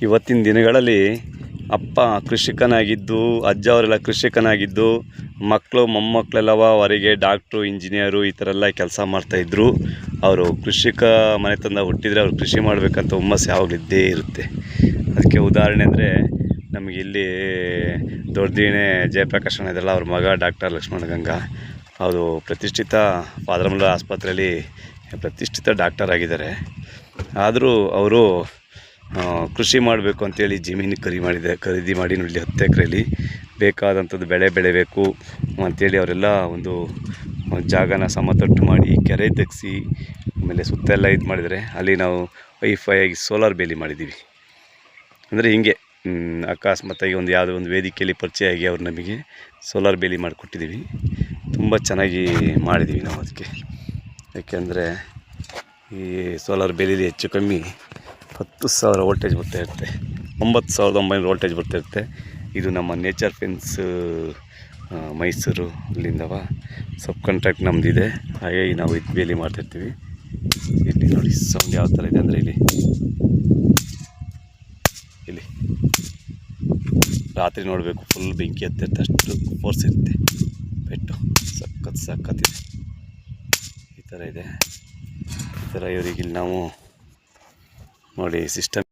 ಇವತ್ತಿನ ದಿನಗಳಲ್ಲಿ ಅಪ್ಪ ಕೃಷಿಕನಾಗಿದ್ದು, ಅಜ್ಜ ಅವರೆಲ್ಲ ಕೃಷಿಕನಾಗಿದ್ದು, ಮಕ್ಕಳು ಮೊಮ್ಮಕ್ಕಳೆಲ್ಲವ ಹೊರಗೆ ಡಾಕ್ಟ್ರು, ಇಂಜಿನಿಯರು ಈ ಥರ ಎಲ್ಲ ಕೆಲಸ ಮಾಡ್ತಾಯಿದ್ರು. ಅವರು ಕೃಷಿಕ ಮನೆತನದ ಹುಟ್ಟಿದರೆ ಅವ್ರು ಕೃಷಿ ಮಾಡಬೇಕಂತ ಹುಮ್ಮಸ್ಸು ಯಾವಾಗಲೂ ಇದ್ದೇ ಇರುತ್ತೆ. ಅದಕ್ಕೆ ಉದಾಹರಣೆ ಅಂದರೆ ನಮಗೆ ಇಲ್ಲಿ ದೊಡ್ಡದಿಣೆ ಜಯಪ್ರಕಾಶ್ ಅಣ್ಣ ಇದ್ರಲ್ಲ, ಅವ್ರ ಮಗ ಡಾಕ್ಟರ್ ಲಕ್ಷ್ಮಣ ಗಂಗಾ. ಅವರು ಪ್ರತಿಷ್ಠಿತ ಫಾದರ್ ಆಸ್ಪತ್ರೆಯಲ್ಲಿ ಪ್ರತಿಷ್ಠಿತ ಡಾಕ್ಟರ್ ಆಗಿದ್ದಾರೆ. ಆದರೂ ಅವರು ಕೃಷಿ ಮಾಡಬೇಕು ಅಂತೇಳಿ ಜಮೀನು ಖರೀದಿ ಮಾಡಿ ಇಲ್ಲಿ 10 ಎಕರೆಯಲ್ಲಿ ಬೇಕಾದಂಥದ್ದು ಬೆಳೆ ಬೆಳಿಬೇಕು ಅಂಥೇಳಿ ಅವರೆಲ್ಲ ಒಂದು ಜಾಗನ ಸಮತಟ್ಟು ಮಾಡಿ ಕೆರೆ ತೆಗೆಸಿ ಆಮೇಲೆ ಸುತ್ತೆಲ್ಲ ಇದು ಮಾಡಿದರೆ ಅಲ್ಲಿ ನಾವು ವೈಫೈ ಆಗಿ ಸೋಲಾರ್ ಬೇಲಿ ಮಾಡಿದ್ದೀವಿ. ಅಂದರೆ ಹೀಗೆ ಅಕಸ್ಮಾತಾಗಿ ಯಾವುದೋ ಒಂದು ವೇದಿಕೆಯಲ್ಲಿ ಪರಿಚಯ ಆಗಿ ಅವ್ರು ನಮಗೆ ಸೋಲಾರ್ ಬೇಲಿ ಮಾಡಿಕೊಟ್ಟಿದ್ದೀವಿ. ತುಂಬ ಚೆನ್ನಾಗಿ ಮಾಡಿದ್ದೀವಿ ನಾವು ಅದಕ್ಕೆ. ಯಾಕೆಂದರೆ ಈ ಸೋಲಾರ್ ಬೇಲಿಲಿ ಹೆಚ್ಚು ಕಮ್ಮಿ 10,000 ವೋಲ್ಟೇಜ್ ಬರ್ತಾಯಿರುತ್ತೆ, 9,900 ವೋಲ್ಟೇಜ್ ಬರ್ತಾಯಿರುತ್ತೆ. ಇದು ನಮ್ಮ ನೇಚರ್ ಫೆನ್ಸ್ ಮೈಸೂರು ಅಲ್ಲಿಂದವ ಸಬ್ ಕಾಂಟ್ರಾಕ್ಟ್ ನಮ್ಮದಿದೆ. ಹಾಗಾಗಿ ನಾವು ಇದು ಬೇಲಿ ಮಾಡ್ತಾಯಿರ್ತೀವಿ. ಇಲ್ಲಿ ನೋಡಿ ಸೌಂಡ್ ಯಾವ ಥರ ಇದೆ ಅಂದರೆ ಇಲ್ಲಿ ರಾತ್ರಿ ನೋಡಬೇಕು, ಫುಲ್ ಬೆಂಕಿ ಹತ್ತಿರುತ್ತೆ, ಅಷ್ಟು ಫೋರ್ಸ್ ಇರುತ್ತೆ. ಪೆಟ್ಟು ಸಖತ್ತಿದೆ. ಈ ಥರ ಇದೆ. ಈ ಥರ ಇವರಿಗೆ ಇಲ್ಲಿ ನಾವು ನೋಡಿ ಸಿಸ್ಟಮ್